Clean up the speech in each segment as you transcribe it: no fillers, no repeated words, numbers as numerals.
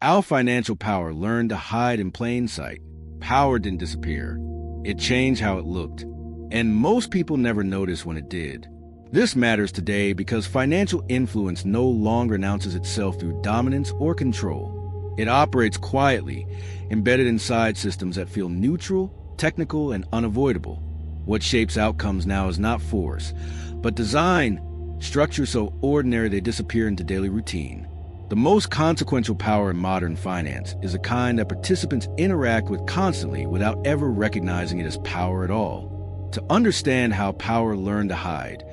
Our financial power learned to hide in plain sight. Power didn't disappear. It changed how it looked. And most people never noticed when it did. This matters today because financial influence no longer announces itself through dominance or control. It operates quietly, embedded inside systems that feel neutral, technical, and unavoidable. What shapes outcomes now is not force, but design, structure so ordinary they disappear into daily routine. The most consequential power in modern finance is a kind that participants interact with constantly without ever recognizing it as power at all. To understand how power learned to hide,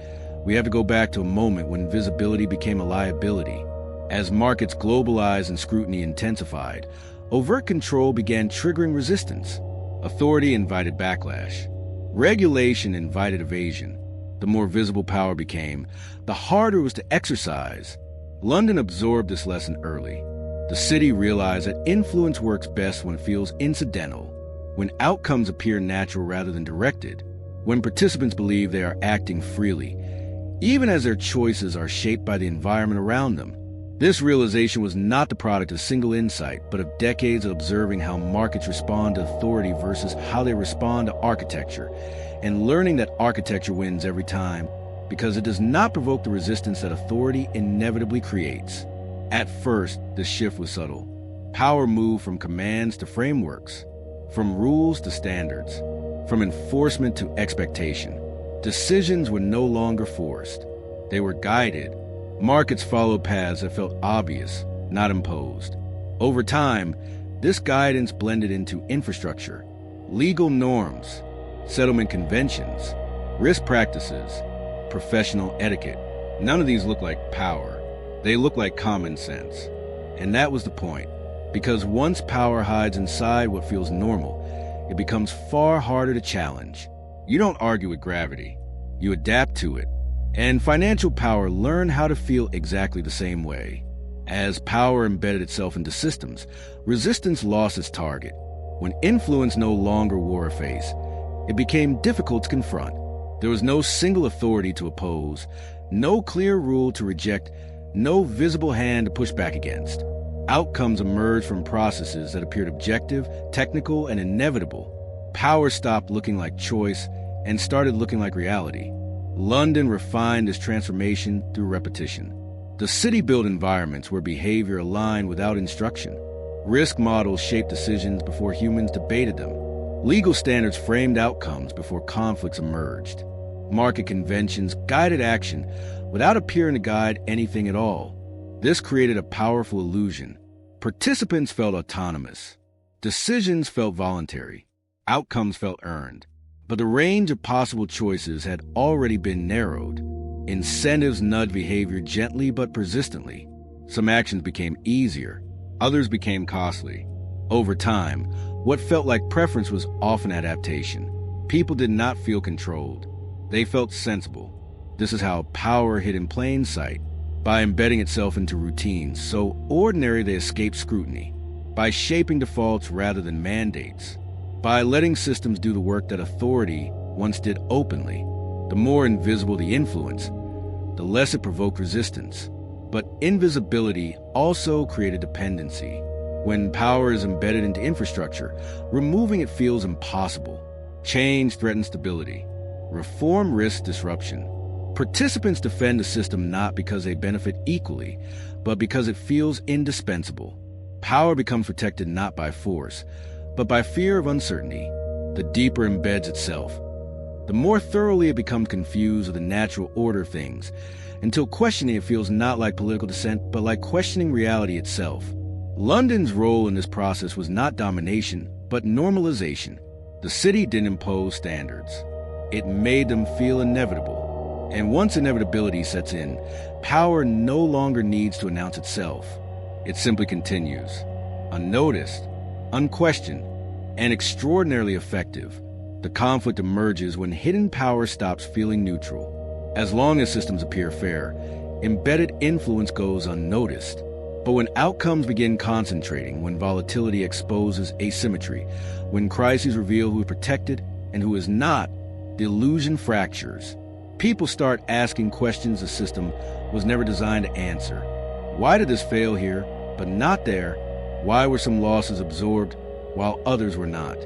we have to go back to a moment when visibility became a liability. As markets globalized and scrutiny intensified, overt control began triggering resistance. Authority invited backlash. Regulation invited evasion. The more visible power became, the harder it was to exercise. London absorbed this lesson early. The city realized that influence works best when it feels incidental, when outcomes appear natural rather than directed, when participants believe they are acting freely, even as their choices are shaped by the environment around them. This realization was not the product of single insight, but of decades of observing how markets respond to authority versus how they respond to architecture, and learning that architecture wins every time because it does not provoke the resistance that authority inevitably creates. At first, the shift was subtle. Power moved from commands to frameworks, from rules to standards, from enforcement to expectation. Decisions were no longer forced. They were guided. Markets followed paths that felt obvious, not imposed. Over time, this guidance blended into infrastructure, legal norms, settlement conventions, risk practices, professional etiquette. None of these look like power. They look like common sense. And that was the point. Because once power hides inside what feels normal, it becomes far harder to challenge. You don't argue with gravity. You adapt to it. And financial power learned how to feel exactly the same way. As power embedded itself into systems, resistance lost its target. When influence no longer wore a face, it became difficult to confront. There was no single authority to oppose, no clear rule to reject, no visible hand to push back against. Outcomes emerged from processes that appeared objective, technical, and inevitable. Power stopped looking like choice and started looking like reality. London refined this transformation through repetition. The city built environments where behavior aligned without instruction. Risk models shaped decisions before humans debated them. Legal standards framed outcomes before conflicts emerged. Market conventions guided action without appearing to guide anything at all. This created a powerful illusion. Participants felt autonomous. Decisions felt voluntary. Outcomes felt earned. But the range of possible choices had already been narrowed. Incentives nudged behavior gently but persistently. Some actions became easier. Others became costly. Over time, what felt like preference was often adaptation. People did not feel controlled. They felt sensible. This is how power hid in plain sight, by embedding itself into routines so ordinary they escape scrutiny, by shaping defaults rather than mandates, by letting systems do the work that authority once did openly. The more invisible the influence, the less it provoked resistance. But invisibility also created dependency. When power is embedded into infrastructure, removing it feels impossible. Change threatens stability. Reform risks disruption. Participants defend the system not because they benefit equally, but because it feels indispensable. Power becomes protected not by force, but by fear of uncertainty. The deeper embeds itself, the more thoroughly it becomes confused with the natural order of things, until questioning it feels not like political dissent, but like questioning reality itself. London's role in this process was not domination, but normalization. The city didn't impose standards. It made them feel inevitable. And once inevitability sets in, power no longer needs to announce itself. It simply continues, unnoticed, unquestioned, and extraordinarily effective. The conflict emerges when hidden power stops feeling neutral. As long as systems appear fair, embedded influence goes unnoticed. But when outcomes begin concentrating, when volatility exposes asymmetry, when crises reveal who is protected and who is not, the illusion fractures. People start asking questions the system was never designed to answer. Why did this fail here, but not there? Why were some losses absorbed while others were not?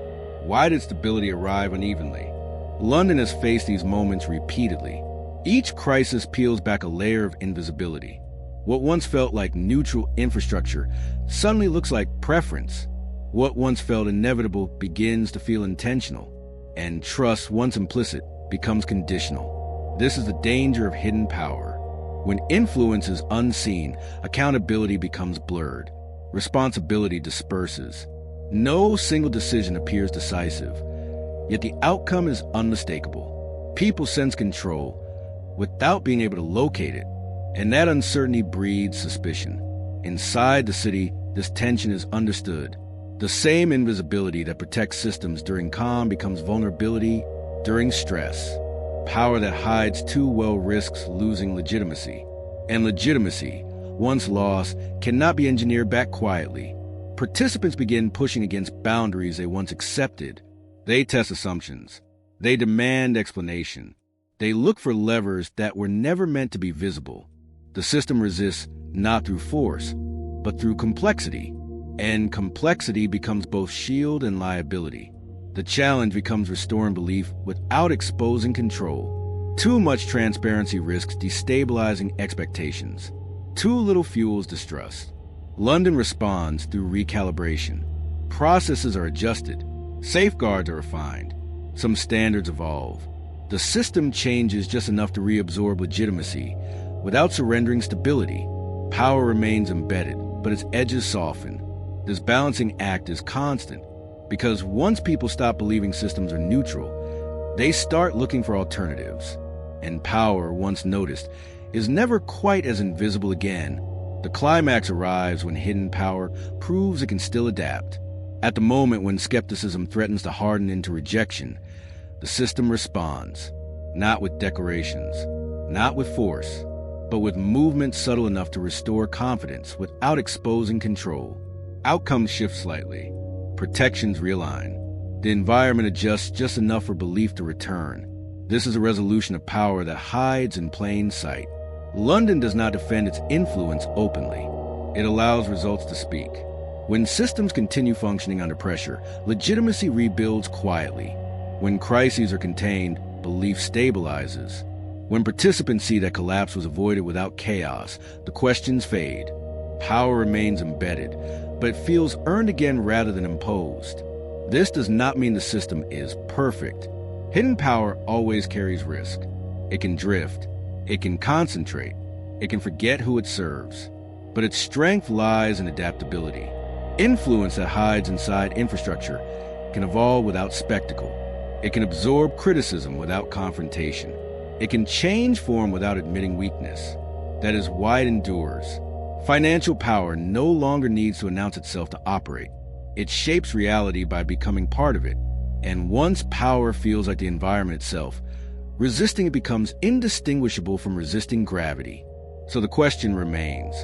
Why did stability arrive unevenly? London has faced these moments repeatedly. Each crisis peels back a layer of invisibility. What once felt like neutral infrastructure suddenly looks like preference. What once felt inevitable begins to feel intentional. And trust, once implicit, becomes conditional. This is the danger of hidden power. When influence is unseen, accountability becomes blurred. Responsibility disperses. No single decision appears decisive, yet the outcome is unmistakable. People sense control without being able to locate it, and that uncertainty breeds suspicion. Inside the city, this tension is understood. The same invisibility that protects systems during calm becomes vulnerability during stress. Power that hides too well risks losing legitimacy. And legitimacy, once lost, cannot be engineered back quietly. Participants begin pushing against boundaries they once accepted. They test assumptions. They demand explanation. They look for levers that were never meant to be visible. The system resists not through force, but through complexity. And complexity becomes both shield and liability. The challenge becomes restoring belief without exposing control. Too much transparency risks destabilizing expectations. Too little fuels distrust. London responds through recalibration. Processes are adjusted. Safeguards are refined. Some standards evolve. The system changes just enough to reabsorb legitimacy without surrendering stability. Power remains embedded, but its edges soften. This balancing act is constant because once people stop believing systems are neutral, they start looking for alternatives. And power, once noticed, is never quite as invisible again. The climax arrives when hidden power proves it can still adapt. At the moment when skepticism threatens to harden into rejection, the system responds, not with decorations, not with force, but with movement subtle enough to restore confidence without exposing control. Outcomes shift slightly. Protections realign. The environment adjusts just enough for belief to return. This is a resolution of power that hides in plain sight. London does not defend its influence openly. It allows results to speak. When systems continue functioning under pressure, legitimacy rebuilds quietly. When crises are contained, belief stabilizes. When participants see that collapse was avoided without chaos, the questions fade. Power remains embedded, but it feels earned again rather than imposed. This does not mean the system is perfect. Hidden power always carries risk. It can drift. It can concentrate. It can forget who it serves. But its strength lies in adaptability. Influence that hides inside infrastructure can evolve without spectacle. It can absorb criticism without confrontation. It can change form without admitting weakness. That is why it endures. Financial power no longer needs to announce itself to operate. It shapes reality by becoming part of it. And once power feels like the environment itself, resisting it becomes indistinguishable from resisting gravity. So the question remains,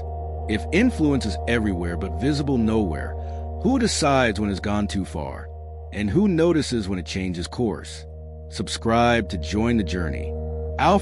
if influence is everywhere but visible nowhere, who decides when it's gone too far? And who notices when it changes course? Subscribe to join the journey. Our